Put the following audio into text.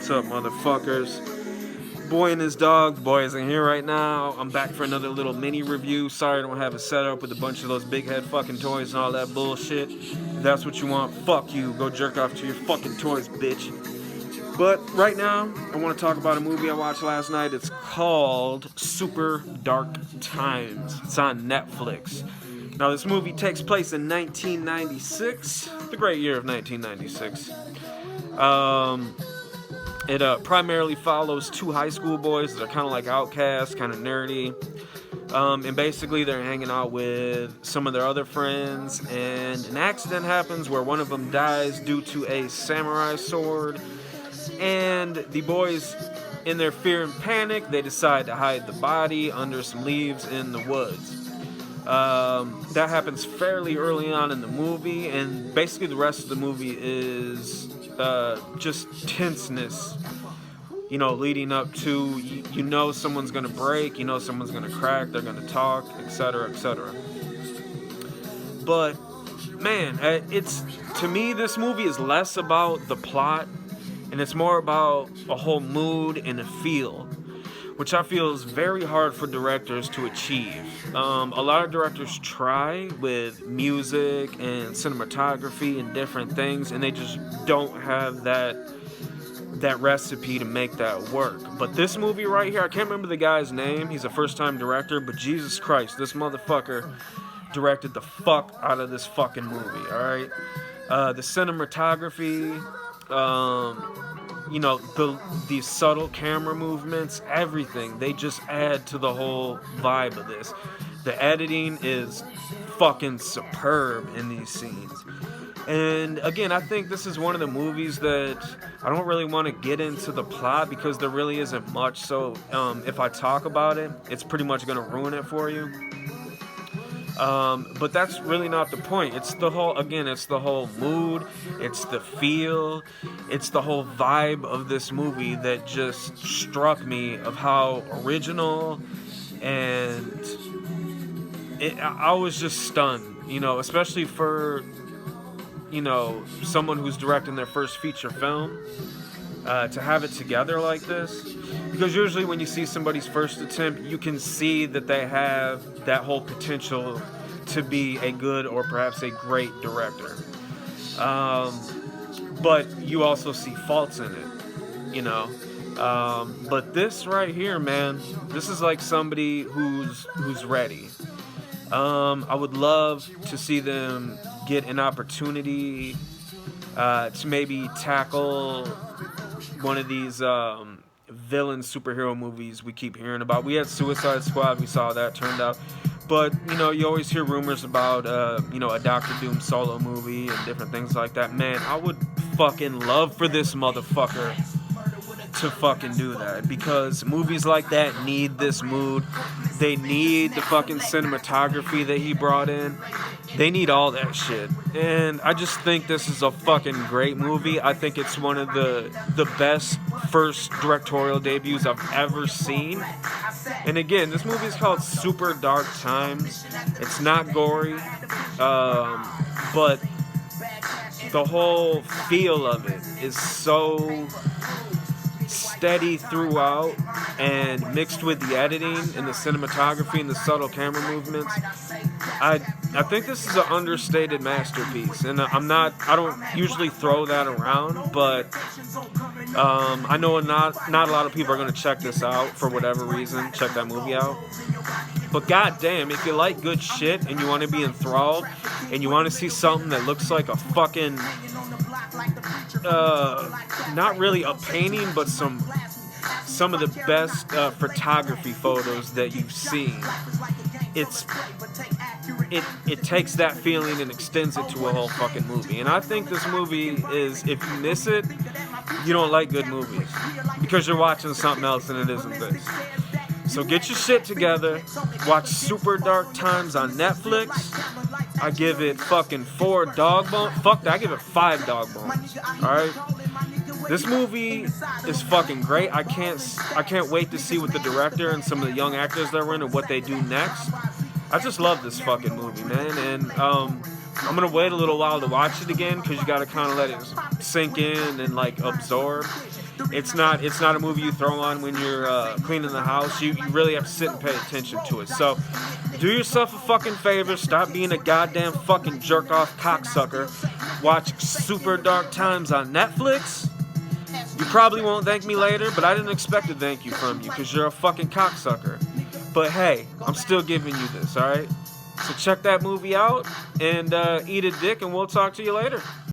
What's up, motherfuckers? Boy and his dog. The boy isn't here right now. I'm back for another little mini review. Sorry I don't have a setup with a bunch of those big head fucking toys and all that bullshit. If that's what you want, fuck you. Go jerk off to your fucking toys, bitch. But right now, I want to talk about a movie I watched last night. It's called Super Dark Times. It's on Netflix. Now, this movie takes place in 1996, the great year of 1996. It primarily follows two high school boys that are kind of like outcasts, kind of nerdy. And basically they're hanging out with some of their other friends, and an accident happens where one of them dies due to a samurai sword. And the boys, in their fear and panic, they decide to hide the body under some leaves in the woods. That happens fairly early on in the movie, and basically the rest of the movie is just tenseness, leading up to, someone's gonna break, someone's gonna crack, they're gonna talk, etc., etc. But, man, to me, this movie is less about the plot, and it's more about a whole mood and a feel, which I feel is very hard for directors to achieve. A lot of directors try with music and cinematography and different things, and they just don't have that recipe to make that work. But this movie right here, I can't remember the guy's name. He's a first-time director, but Jesus Christ, this motherfucker directed the fuck out of this fucking movie, alright? The cinematography, the subtle camera movements, everything, they just add to the whole vibe of this. The editing is fucking superb in these scenes. And again, I think this is one of the movies that I don't really want to get into the plot because there really isn't much. So if I talk about it, it's pretty much going to ruin it for you. But that's really not the point. It's the whole mood, it's the feel, it's the whole vibe of this movie that just struck me of how original, and I was just stunned, especially for, someone who's directing their first feature film, to have it together like this. Because usually when you see somebody's first attempt, you can see that they have that whole potential to be a good or perhaps a great director. But you also see faults in it, But this right here, man, this is like somebody who's ready. I would love to see them get an opportunity to maybe tackle one of these villain superhero movies we keep hearing about. We had Suicide Squad, we saw that turned out. But, you always hear rumors about, a Doctor Doom solo movie and different things like that. Man, I would fucking love for this motherfucker to fucking do that, because movies like that need this mood. They need the fucking cinematography that he brought in. They need all that shit. And I just think this is a fucking great movie. I think it's one of the best first directorial debuts I've ever seen. And again, this movie is called Super Dark Times. It's not gory, but the whole feel of it is so steady throughout, and mixed with the editing and the cinematography and the subtle camera movements, I think this is an understated masterpiece. And I don't usually throw that around, but I know not a lot of people are going to check this out for whatever reason, check that movie out. But goddamn, if you like good shit and you want to be enthralled and you want to see something that looks like a fucking not really a painting, but some of the best photography photos that you've seen, it takes that feeling and extends it to a whole fucking movie. And I think this movie is, if you miss it, you don't like good movies, because you're watching something else and it isn't this. So get your shit together, watch Super Dark Times on Netflix. I give it fucking 4 dog bones. Fuck that, I give it 5 dog bones. Alright? This movie is fucking great. I can't wait to see what the director and some of the young actors that are in and what they do next. I just love this fucking movie, man. And I'm gonna wait a little while to watch it again because you gotta kind of let it sink in and like absorb. It's not a movie you throw on when you're cleaning the house. You really have to sit and pay attention to it. So do yourself a fucking favor. Stop being a goddamn fucking jerk off cocksucker. Watch Super Dark Times on Netflix. You probably won't thank me later, but I didn't expect a thank you from you because you're a fucking cocksucker. But hey, I'm still giving you this, alright? So check that movie out and eat a dick, and we'll talk to you later.